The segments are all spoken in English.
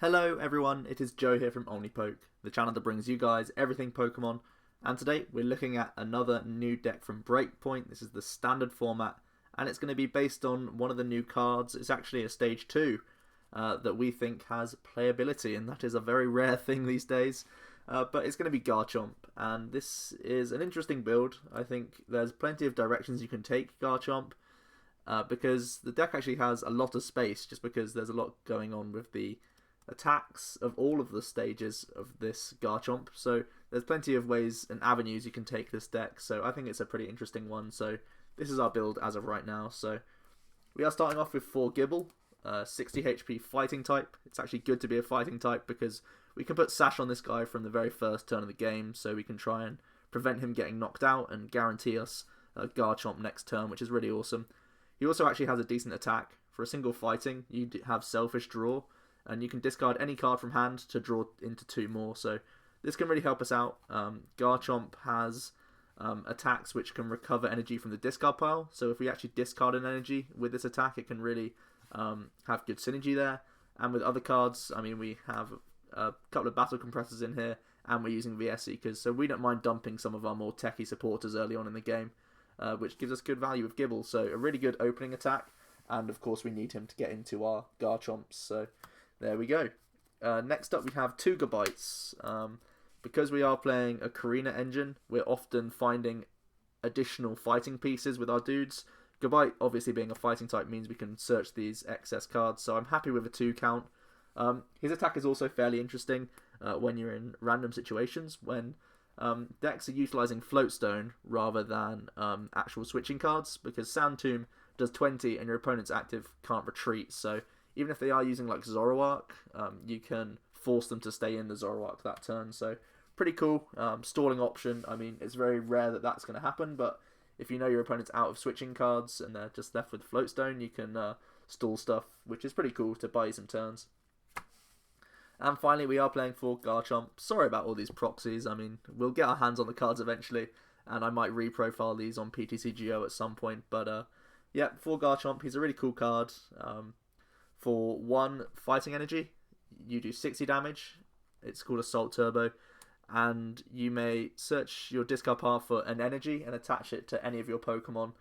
Hello everyone, it is Joe here from OmniPoke, the channel that brings you guys everything Pokemon, and today we're looking at another new deck from BREAKpoint. This is the standard format, and it's going to be based on one of the new cards. It's actually a Stage 2 that we think has playability, and that is a very rare thing these days, but it's going to be Garchomp, and this is an interesting build. I think there's plenty of directions you can take Garchomp, because the deck actually has a lot of space, just because there's a lot going on with the attacks of all of the stages of this Garchomp, so there's plenty of ways and avenues you can take this deck, so I think it's a pretty interesting one. So this is our build as of right now. So we are starting off with 4 Gible, 60 HP fighting type. It's actually good to be a fighting type because we can put Sash on this guy from the very first turn of the game, so we can try and prevent him getting knocked out and guarantee us Garchomp next turn, which is really awesome. He also actually has a decent attack. For a single fighting, you have Selfish Draw, and you can discard any card from hand to draw into 2 more, so this can really help us out. Garchomp has attacks which can recover energy from the discard pile, so if we actually discard an energy with this attack, it can really have good synergy there. And with other cards, I mean, we have a couple of Battle Compressors in here, and we're using VS Seekers, so we don't mind dumping some of our more techie supporters early on in the game, which gives us good value with Gible, so a really good opening attack, and of course we need him to get into our Garchomps, so there we go. Next up we have 2 Gabites. Because we are playing a Korrina engine, we're often finding additional fighting pieces with our dudes. Gabite, obviously being a fighting type, means we can search these excess cards, so I'm happy with a 2 count. His attack is also fairly interesting when you're in random situations, when decks are utilising Floatstone rather than actual switching cards, because Sand Tomb does 20 and your opponent's active can't retreat, so even if they are using like Zoroark, you can force them to stay in the Zoroark that turn, so pretty cool. Stalling option, I mean, it's very rare that that's going to happen, but if you know your opponent's out of switching cards and they're just left with Floatstone, you can stall stuff, which is pretty cool to buy you some turns. And finally, we are playing for Garchomp. Sorry about all these proxies, I mean, we'll get our hands on the cards eventually, and I might reprofile these on PTCGO at some point, but yeah, for Garchomp, he's a really cool card. For 1 fighting energy, you do 60 damage. It's called Assault Turbo, and you may search your discard pile for an energy and attach it to any of your Pokemon.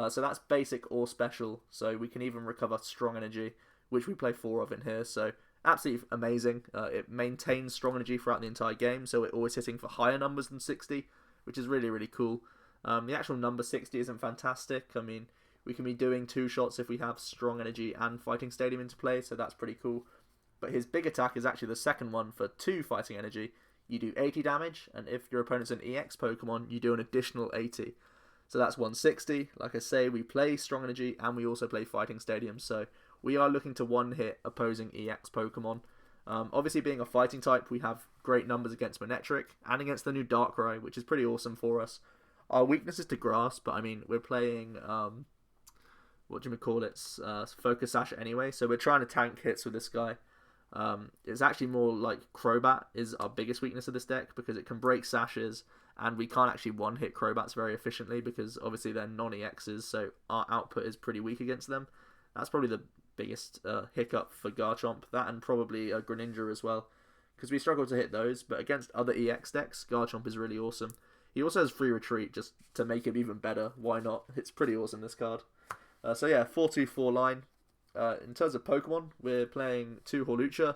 So that's basic or special, so we can even recover strong energy, which we play 4 of in here, so absolutely amazing. It maintains strong energy throughout the entire game, so we're always hitting for higher numbers than 60, which is really, really cool. The actual number 60 isn't fantastic. I mean, we can be doing 2 shots if we have strong energy and fighting stadium into play, so that's pretty cool. But his big attack is actually the second one for 2 fighting energy. You do 80 damage, and if your opponent's an EX Pokemon, you do an additional 80. So that's 160. Like I say, we play strong energy and we also play fighting stadium, so we are looking to one-hit opposing EX Pokemon. Obviously, being a fighting type, we have great numbers against Manectric and against the new Darkrai, which is pretty awesome for us. Our weakness is to Grass, but I mean, we're playing Focus Sash anyway, so we're trying to tank hits with this guy. It's actually more like Crobat is our biggest weakness of this deck, because it can break Sashes, and we can't actually one-hit Crobats very efficiently, because obviously they're non-EXs, so our output is pretty weak against them. That's probably the biggest hiccup for Garchomp, that and probably Greninja as well, because we struggle to hit those, but against other EX decks, Garchomp is really awesome. He also has free retreat, just to make him even better. Why not? It's pretty awesome, this card. So yeah, 4-2-4 line. In terms of Pokemon, we're playing 2 Hawlucha.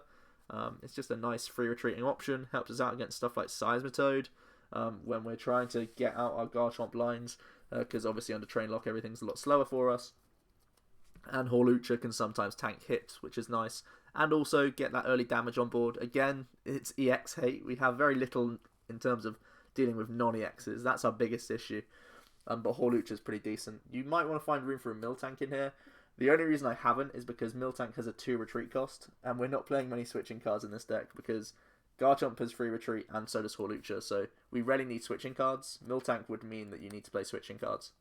It's just a nice free retreating option. Helps us out against stuff like Seismitoad when we're trying to get out our Garchomp lines, because obviously under Train Lock everything's a lot slower for us. And Hawlucha can sometimes tank hits, which is nice. And also get that early damage on board. Again, it's EX hate. We have very little in terms of dealing with non-EXs. That's our biggest issue. But Hawlucha is pretty decent. You might want to find room for a Miltank in here. The only reason I haven't is because Miltank has a 2 retreat cost, and we're not playing many switching cards in this deck, because Garchomp has free retreat and so does Hawlucha, so we rarely need switching cards. Miltank would mean that you need to play switching cards.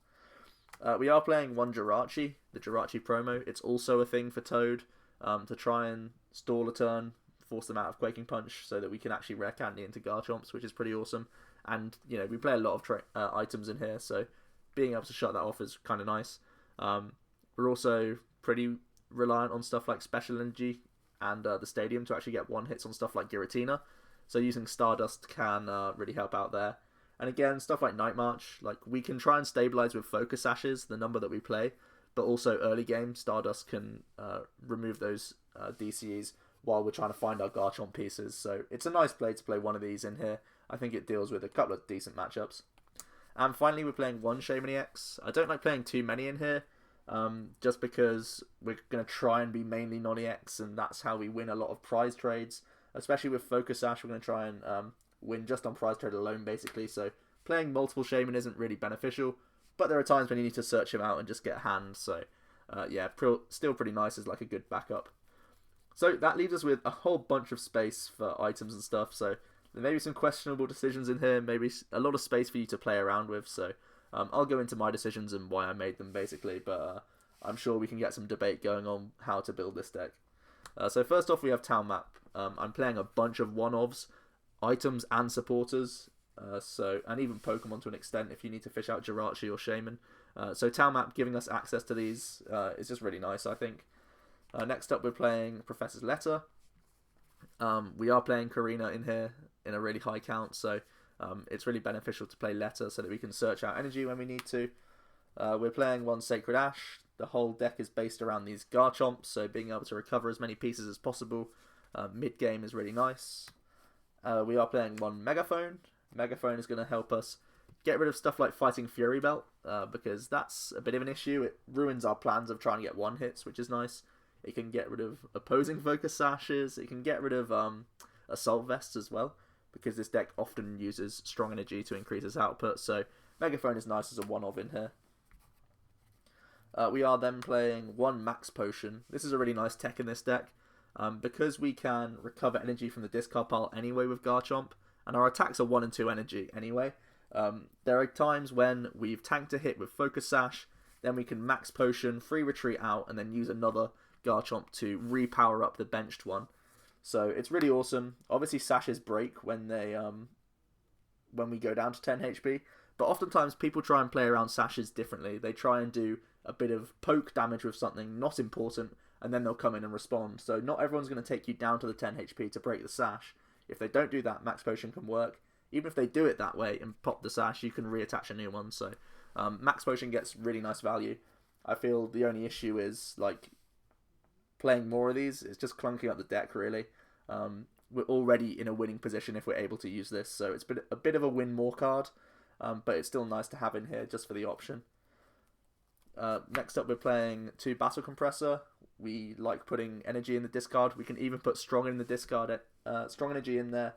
We are playing 1 Jirachi, the Jirachi promo. It's also a thing for Toad, to try and stall a turn, force them out of Quaking Punch, so that we can actually rare candy into Garchomps, which is pretty awesome. And, you know, we play a lot of items in here, so being able to shut that off is kind of nice. We're also pretty reliant on stuff like Special Energy and the Stadium to actually get one hits on stuff like Giratina. So using Stardust can really help out there. And again, stuff like Night March, like we can try and stabilize with Focus Sashes, the number that we play, but also early game, Stardust can remove those DCEs while we're trying to find our Garchomp pieces. So it's a nice play to play one of these in here. I think it deals with a couple of decent matchups. And finally, we're playing one Shaymin EX. I don't like playing too many in here, just because we're going to try and be mainly non-EX, and that's how we win a lot of prize trades. Especially with Focus Sash, we're going to try and win just on prize trade alone, basically. So playing multiple Shaymin isn't really beneficial, but there are times when you need to search him out and just get a hand. So yeah, still pretty nice as like a good backup. So that leaves us with a whole bunch of space for items and stuff. So there may be some questionable decisions in here, maybe a lot of space for you to play around with. So I'll go into my decisions and why I made them, basically. But I'm sure we can get some debate going on how to build this deck. So first off, we have Town Map. I'm playing a bunch of one-ofs, items and supporters, and even Pokemon to an extent if you need to fish out Jirachi or Shaymin. So Town Map giving us access to these is just really nice, I think. Next up, we're playing Professor's Letter. We are playing Korrina in here in a really high count, so it's really beneficial to play Letter so that we can search out energy when we need to. We're playing one Sacred Ash. The whole deck is based around these Garchomps, so being able to recover as many pieces as possible mid-game is really nice. We are playing one Megaphone. Megaphone is going to help us get rid of stuff like fighting Fury Belt, because that's a bit of an issue. It ruins our plans of trying to get one hits, which is nice. It can get rid of opposing Focus Sashes. It can get rid of Assault Vests as well, because this deck often uses strong energy to increase its output. So Megaphone is nice as a one-of in here. We are then playing one Max Potion. This is a really nice tech in this deck, because we can recover energy from the discard pile anyway with Garchomp, and our attacks are 1 and 2 energy anyway. There are times when we've tanked a hit with Focus Sash, then we can Max Potion, free retreat out, and then use another Garchomp to repower up the benched one. So it's really awesome. Obviously Sashes break when we go down to 10 HP, but oftentimes people try and play around Sashes differently. They try and do a bit of poke damage with something not important, and then they'll come in and respond. So not everyone's going to take you down to the 10 HP to break the Sash. If they don't do that, Max Potion can work. Even if they do it that way and pop the Sash, you can reattach a new one. So Max Potion gets really nice value. I feel the only issue is like playing more of these. It's just clunking up the deck, really. We're already in a winning position if we're able to use this, so it's been a bit of a win more card, but it's still nice to have in here just for the option. Next up, we're playing 2 Battle Compressor. We like putting energy in the discard. We can even put strong in the discard, strong energy in there,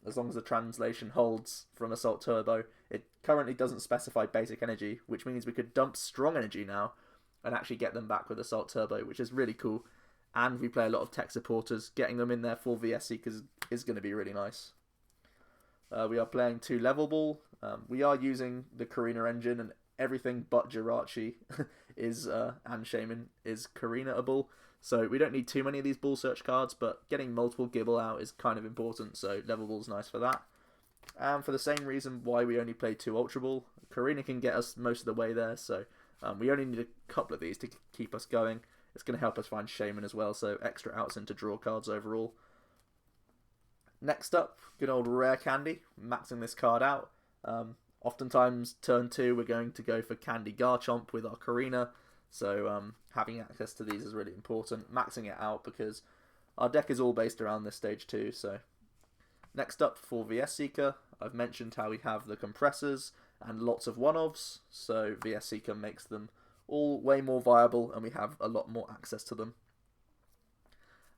as long as the translation holds from Assault Turbo. It currently doesn't specify basic energy, which means we could dump strong energy now and actually get them back with Assault Turbo, which is really cool. And we play a lot of tech supporters. Getting them in there for VS Seekers is going to be really nice. We are playing 2 Level Ball. We are using the Korrina engine, and everything but Jirachi is and Shaymin is Korrina-able. So we don't need too many of these Ball Search cards, but getting multiple Gible out is kind of important, so Level Ball's nice for that. And for the same reason why we only play 2 Ultra Ball, Korrina can get us most of the way there, so we only need a couple of these to keep us going. It's going to help us find Shaymin as well, so extra outs into draw cards overall. Next up, good old Rare Candy, maxing this card out. Oftentimes, turn 2, we're going to go for Candy Garchomp with our Korrina, so having access to these is really important. Maxing it out because our deck is all based around this stage too. So next up for VS Seeker, I've mentioned how we have the compressors and lots of one-ofs, so VS Seeker makes them all way more viable and we have a lot more access to them.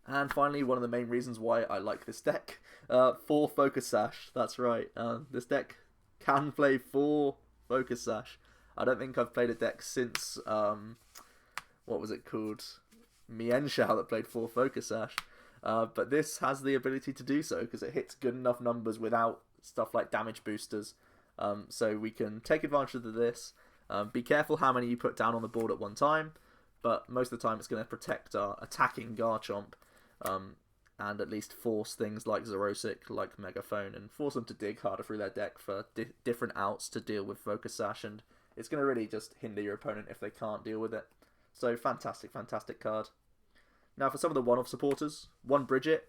And finally, one of the main reasons why I like this deck, 4 Focus Sash. That's right, this deck can play 4 Focus Sash. I don't think I've played a deck since, what was it called? Mienshao that played 4 Focus Sash. But this has the ability to do so because it hits good enough numbers without stuff like damage boosters. So we can take advantage of this. Be careful how many you put down on the board at one time, but most of the time it's going to protect our attacking Garchomp, and at least force things like Xerosic, like Megaphone, and force them to dig harder through their deck for different outs to deal with Focus Sash, and it's going to really just hinder your opponent if they can't deal with it. So fantastic, fantastic card. Now for some of the one-off supporters, one Bridgette,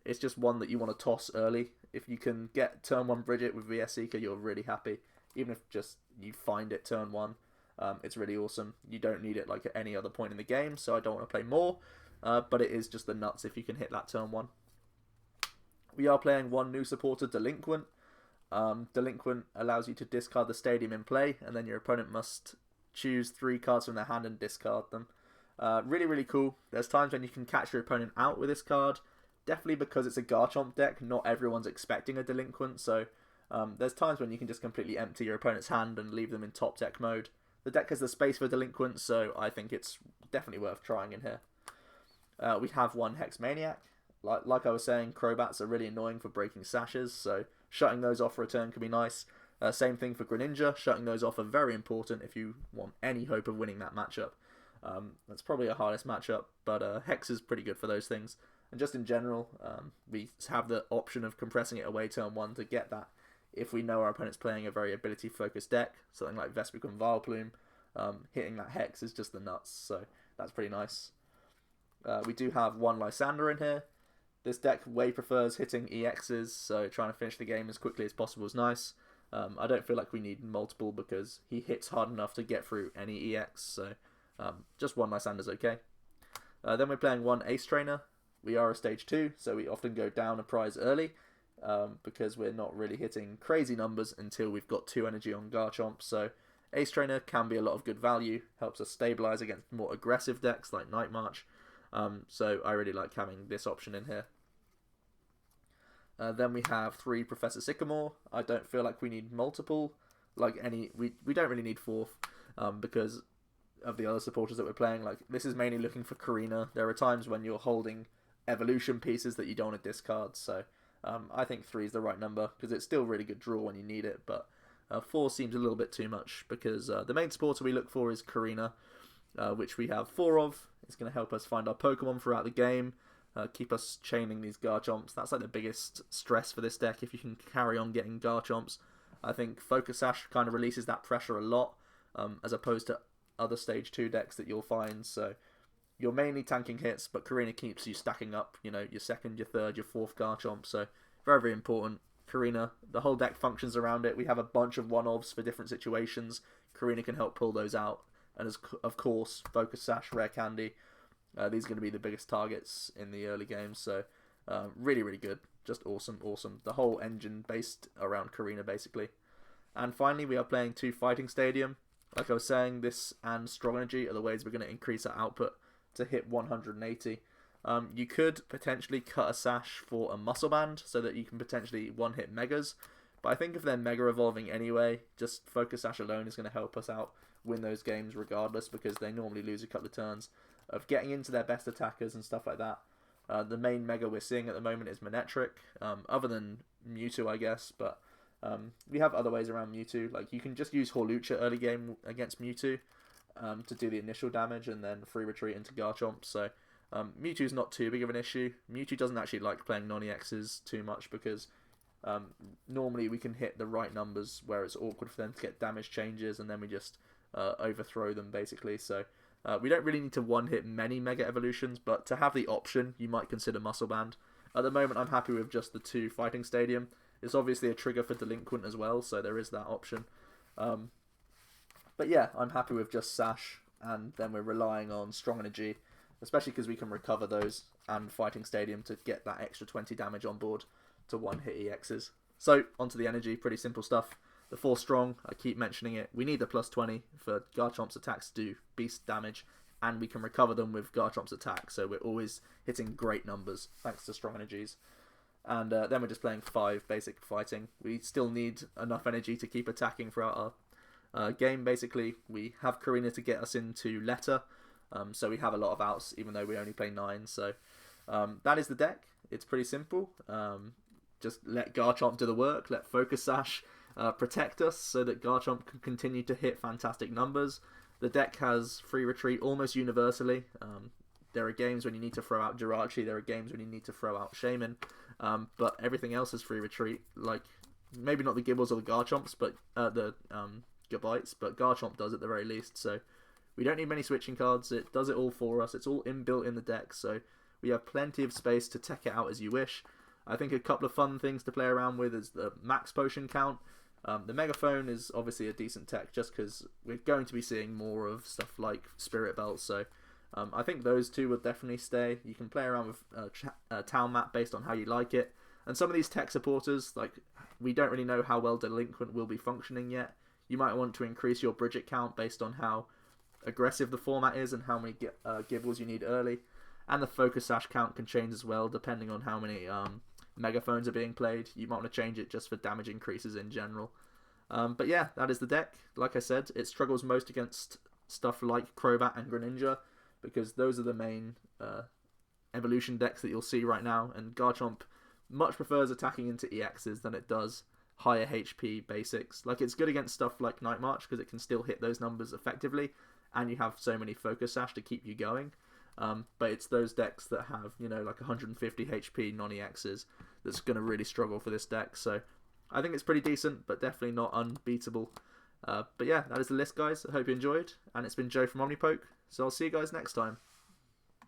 it's just one that you want to toss early. If you can get turn 1 Bridgette with VS Seeker, you're really happy. Even if just you find it turn 1, it's really awesome. You don't need it like at any other point in the game, so I don't want to play more, but it is just the nuts if you can hit that turn 1. We are playing one new supporter, Delinquent. Delinquent allows you to discard the stadium in play, and then your opponent must choose 3 cards from their hand and discard them. Really, really cool. There's times when you can catch your opponent out with this card. Definitely because it's a Garchomp deck, not everyone's expecting a Delinquent, so there's times when you can just completely empty your opponent's hand and leave them in top deck mode. The deck has the space for Delinquent, so I think it's definitely worth trying in here. We have one Hex Maniac. Like I was saying, Crobats are really annoying for breaking sashes, so shutting those off for a turn can be nice. Same thing for Greninja, shutting those off are very important if you want any hope of winning that matchup. That's probably a hardest matchup, but Hex is pretty good for those things. And just in general, we have the option of compressing it away turn 1 to get that if we know our opponent's playing a very ability-focused deck, something like Vespiquen Vileplume. Hitting that Hex is just the nuts, so that's pretty nice. We do have one Lysandre in here. This deck way prefers hitting EXs, so trying to finish the game as quickly as possible is nice. I don't feel like we need multiple because he hits hard enough to get through any EX, so just one Lysandre's okay. Then we're playing one Ace Trainer. We are a stage 2, so we often go down a prize early because we're not really hitting crazy numbers until we've got 2 energy on Garchomp, so Ace Trainer can be a lot of good value, helps us stabilize against more aggressive decks like Night March. So I really like having this option in here. Then we have 3 Professor Sycamore. I don't feel like we need multiple. We don't really need 4th because of the other supporters that we're playing. Like, this is mainly looking for Korrina. There are times when you're holding evolution pieces that you don't want to discard. So I think 3 is the right number because it's still really good draw when you need it. But 4 seems a little bit too much because the main supporter we look for is Korrina, which we have 4 of. It's going to help us find our Pokemon throughout the game, keep us chaining these Garchomps. That's like the biggest stress for this deck. If you can carry on getting Garchomps, I think Focus Sash kind of releases that pressure a lot, as opposed to other stage 2 decks that you'll find. So you're mainly tanking hits, but Korrina keeps you stacking up, you know, your 2nd, your 3rd, your 4th Garchomp. So very, very important. Korrina, the whole deck functions around it. We have a bunch of one-offs for different situations. Korrina can help pull those out. And of course, Focus Sash, Rare Candy. These are going to be the biggest targets in the early games. So really, really good. Just awesome, awesome. The whole engine based around Korrina, basically. And finally, we are playing 2 Fighting Stadium. Like I was saying, this and Strong Energy are the ways we're going to increase our output to hit 180. You could potentially cut a Sash for a Muscle Band so that you can potentially one-hit Megas. But I think if they're Mega Evolving anyway, just Focus Sash alone is going to help us out win those games regardless, because they normally lose a couple of turns of getting into their best attackers and stuff like that. The main Mega we're seeing at the moment is Manectric, other than Mewtwo, I guess, but we have other ways around Mewtwo. Like, you can just use Hawlucha early game against Mewtwo to do the initial damage and then free retreat into Garchomp. So Mewtwo's not too big of an issue. Mewtwo doesn't actually like playing non-EXs too much because normally we can hit the right numbers where it's awkward for them to get damage changes, and then we just overthrow them, basically. So we don't really need to one-hit many Mega Evolutions, but to have the option, you might consider Muscle Band. At the moment, I'm happy with just the 2 Fighting Stadium. It's obviously a trigger for Delinquent as well, so there is that option. But yeah, I'm happy with just Sash, and then we're relying on Strong Energy, especially because we can recover those, and Fighting Stadium to get that extra 20 damage on board to one-hit EXs. So, onto the energy, pretty simple stuff. The 4 strong, I keep mentioning it, we need the plus 20 for Garchomp's attacks to do beast damage, and we can recover them with Garchomp's attack, so we're always hitting great numbers thanks to strong energies. And then we're just playing 5 basic fighting. We still need enough energy to keep attacking throughout our game, basically. We have Korrina to get us into Letter, so we have a lot of outs, even though we only play 9. So that is the deck. It's pretty simple. Just let Garchomp do the work, let Focus Sash protect us so that Garchomp can continue to hit fantastic numbers. The deck has free retreat almost universally. There are games when you need to throw out Jirachi, there are games when you need to throw out Shaymin, but everything else is free retreat. Like, maybe not the Gibles or the Garchomps, but the Gabites, but Garchomp does at the very least. So We don't need many switching cards. It does it all for us. It's all inbuilt in the deck, so we have plenty of space to tech it out as you wish. I think a couple of fun things to play around with is the max potion count. The Megaphone is obviously a decent tech just because we're going to be seeing more of stuff like Spirit Belts, so I think those two will definitely stay. You can play around with Town Map based on how you like it. And some of these tech supporters, like, we don't really know how well Delinquent will be functioning yet. You might want to increase your Bridgette count based on how aggressive the format is and how many Gibles you need early. And the Focus Sash count can change as well depending on how many Megaphones are being played. You might want to change it just for damage increases in general. But yeah, that is the deck. Like I said, it struggles most against stuff like Crobat and Greninja, because those are the main evolution decks that you'll see right now, and Garchomp much prefers attacking into EXs than it does higher HP basics. Like, it's good against stuff like Night March because it can still hit those numbers effectively, and you have so many Focus Sash to keep you going. But it's those decks that have, you know, like 150 HP non-EXs that's going to really struggle for this deck. So I think it's pretty decent, but definitely not unbeatable. But yeah, that is the list, guys. I hope you enjoyed, and it's been Joe from OmniPoke, so I'll see you guys next time.